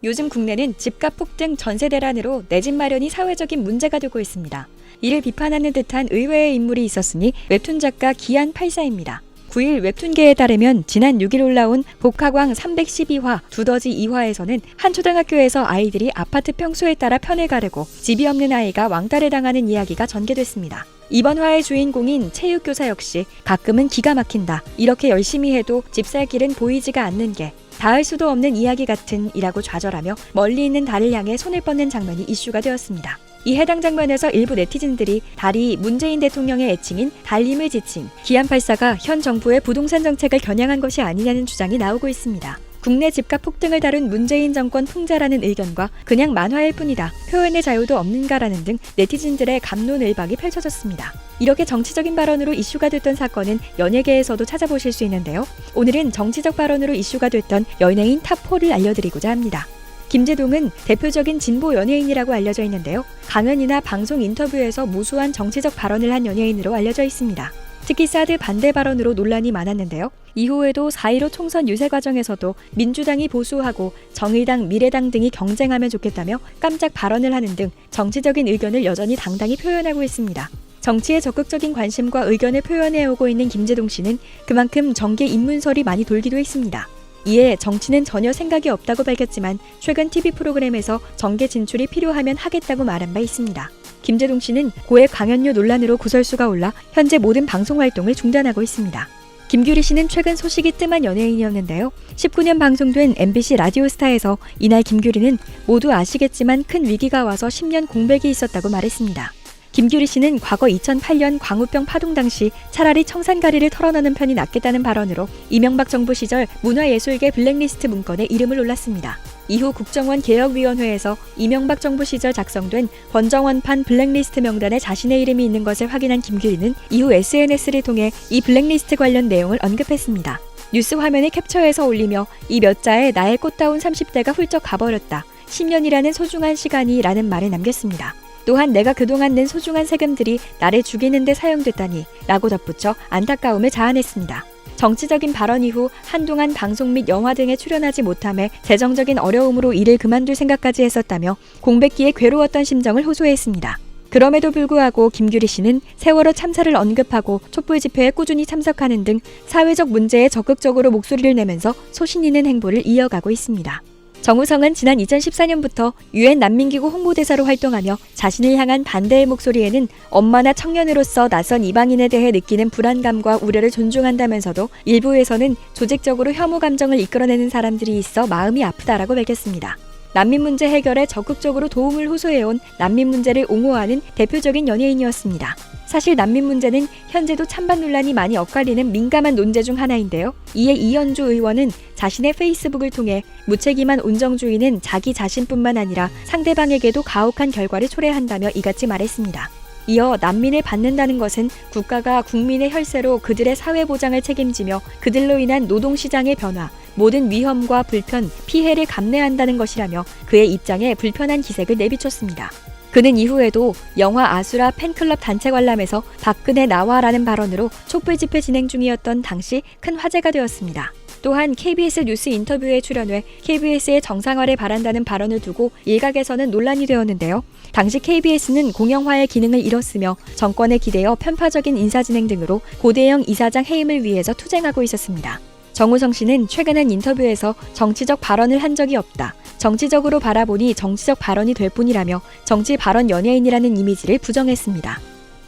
요즘 국내는 집값 폭등, 전세 대란으로 내 집 마련이 사회적인 문제가 되고 있습니다. 이를 비판하는 듯한 의외의 인물이 있었으니 웹툰 작가 기안84입니다. 9일 웹툰계에 따르면 지난 6일 올라온 복화광 312화 두더지 2화에서는 한 초등학교에서 아이들이 아파트 평수에 따라 편을 가르고 집이 없는 아이가 왕따를 당하는 이야기가 전개됐습니다. 이번 화의 주인공인 체육교사 역시 가끔은 기가 막힌다. 이렇게 열심히 해도 집 살 길은 보이지가 않는 게 닿을 수도 없는 이야기 같은 이라고 좌절하며 멀리 있는 달을 향해 손을 뻗는 장면이 이슈가 되었습니다. 이 해당 장면에서 일부 네티즌들이 달이 문재인 대통령의 애칭인 달님을 지칭 기안84가 현 정부의 부동산 정책을 겨냥한 것이 아니냐는 주장이 나오고 있습니다. 국내 집값 폭등을 다룬 문재인 정권 풍자라는 의견과 그냥 만화일 뿐이다, 표현의 자유도 없는가라는 등 네티즌들의 갑론을박이 펼쳐졌습니다. 이렇게 정치적인 발언으로 이슈가 됐던 사건은 연예계에서도 찾아보실 수 있는데요. 오늘은 정치적 발언으로 이슈가 됐던 연예인 탑4를 알려드리고자 합니다. 김제동은 대표적인 진보 연예인이라고 알려져 있는데요. 강연이나 방송 인터뷰에서 무수한 정치적 발언을 한 연예인으로 알려져 있습니다. 특히 사드 반대 발언으로 논란이 많았는데요. 이후에도 4.15 총선 유세 과정에서도 민주당이 보수하고 정의당, 미래당 등이 경쟁하면 좋겠다며 깜짝 발언을 하는 등 정치적인 의견을 여전히 당당히 표현하고 있습니다. 정치에 적극적인 관심과 의견을 표현해오고 있는 김제동 씨는 그만큼 정계 입문설이 많이 돌기도 했습니다. 이에 정치는 전혀 생각이 없다고 밝혔지만 최근 TV 프로그램에서 정계 진출이 필요하면 하겠다고 말한 바 있습니다. 김제동 씨는 고액 강연료 논란으로 구설수가 올라 현재 모든 방송 활동을 중단하고 있습니다. 김규리 씨는 최근 소식이 뜸한 연예인이었는데요. 19년 방송된 MBC 라디오스타에서 이날 김규리는 모두 아시겠지만 큰 위기가 와서 10년 공백이 있었다고 말했습니다. 김규리 씨는 과거 2008년 광우병 파동 당시 차라리 청산가리를 털어넣는 편이 낫겠다는 발언으로 이명박 정부 시절 문화예술계 블랙리스트 문건에 이름을 올랐습니다. 이후 국정원 개혁위원회에서 이명박 정부 시절 작성된 권정원판 블랙리스트 명단에 자신의 이름이 있는 것을 확인한 김규리는 이후 SNS를 통해 이 블랙리스트 관련 내용을 언급했습니다. 뉴스 화면에 캡처해서 올리며 이 몇 자에 나의 꽃다운 30대가 훌쩍 가버렸다. 10년이라는 소중한 시간이 라는 말을 남겼습니다. 또한 내가 그동안 낸 소중한 세금들이 나를 죽이는 데 사용됐다니 라고 덧붙여 안타까움을 자아냈습니다. 정치적인 발언 이후 한동안 방송 및 영화 등에 출연하지 못함에 재정적인 어려움으로 일을 그만둘 생각까지 했었다며 공백기에 괴로웠던 심정을 호소했습니다. 그럼에도 불구하고 김규리 씨는 세월호 참사를 언급하고 촛불 집회에 꾸준히 참석하는 등 사회적 문제에 적극적으로 목소리를 내면서 소신 있는 행보를 이어가고 있습니다. 정우성은 지난 2014년부터 UN 난민기구 홍보대사로 활동하며 자신을 향한 반대의 목소리에는 엄마나 청년으로서 낯선 이방인에 대해 느끼는 불안감과 우려를 존중한다면서도 일부에서는 조직적으로 혐오 감정을 이끌어내는 사람들이 있어 마음이 아프다라고 밝혔습니다. 난민 문제 해결에 적극적으로 도움을 호소해온 난민 문제를 옹호하는 대표적인 연예인이었습니다. 사실 난민 문제는 현재도 찬반 논란이 많이 엇갈리는 민감한 논제 중 하나인데요. 이에 이현주 의원은 자신의 페이스북을 통해 무책임한 온정주의는 자기 자신뿐만 아니라 상대방에게도 가혹한 결과를 초래한다며 이같이 말했습니다. 이어 난민을 받는다는 것은 국가가 국민의 혈세로 그들의 사회보장을 책임지며 그들로 인한 노동시장의 변화, 모든 위험과 불편, 피해를 감내한다는 것이라며 그의 입장에 불편한 기색을 내비쳤습니다. 그는 이후에도 영화 아수라 팬클럽 단체 관람에서 박근혜 나와라는 발언으로 촛불 집회 진행 중이었던 당시 큰 화제가 되었습니다. 또한 KBS 뉴스 인터뷰에 출연해 KBS의 정상화를 바란다는 발언을 두고 일각에서는 논란이 되었는데요. 당시 KBS는 공영화의 기능을 잃었으며 정권에 기대어 편파적인 인사진행 등으로 고대영 이사장 해임을 위해서 투쟁하고 있었습니다. 정우성 씨는 최근 한 인터뷰에서 정치적 발언을 한 적이 없다. 정치적으로 바라보니 정치적 발언이 될 뿐이라며 정치 발언 연예인이라는 이미지를 부정했습니다.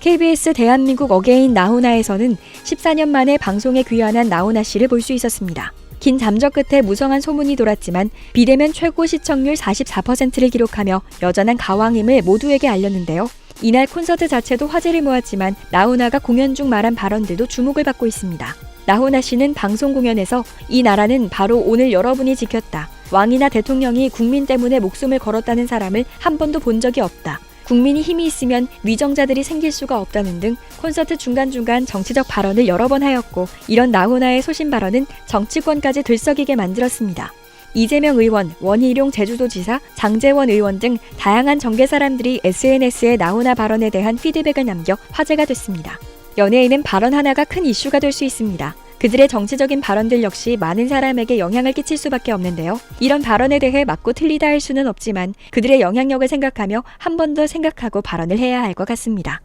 KBS 대한민국 어게인 나훈아에서는 14년 만에 방송에 귀환한 나훈아 씨를 볼 수 있었습니다. 긴 잠적 끝에 무성한 소문이 돌았지만 비대면 최고 시청률 44%를 기록하며 여전한 가왕임을 모두에게 알렸는데요. 이날 콘서트 자체도 화제를 모았지만 나훈아가 공연 중 말한 발언들도 주목을 받고 있습니다. 나훈아 씨는 방송 공연에서 이 나라는 바로 오늘 여러분이 지켰다. 왕이나 대통령이 국민 때문에 목숨을 걸었다는 사람을 한 번도 본 적이 없다. 국민이 힘이 있으면 위정자들이 생길 수가 없다는 등 콘서트 중간중간 정치적 발언을 여러 번 하였고 이런 나훈아의 소신 발언은 정치권까지 들썩이게 만들었습니다. 이재명 의원, 원희룡 제주도지사, 장제원 의원 등 다양한 정계 사람들이 SNS에 나훈아 발언에 대한 피드백을 남겨 화제가 됐습니다. 연예인은 발언 하나가 큰 이슈가 될 수 있습니다. 그들의 정치적인 발언들 역시 많은 사람에게 영향을 끼칠 수밖에 없는데요. 이런 발언에 대해 맞고 틀리다 할 수는 없지만 그들의 영향력을 생각하며 한 번 더 생각하고 발언을 해야 할 것 같습니다.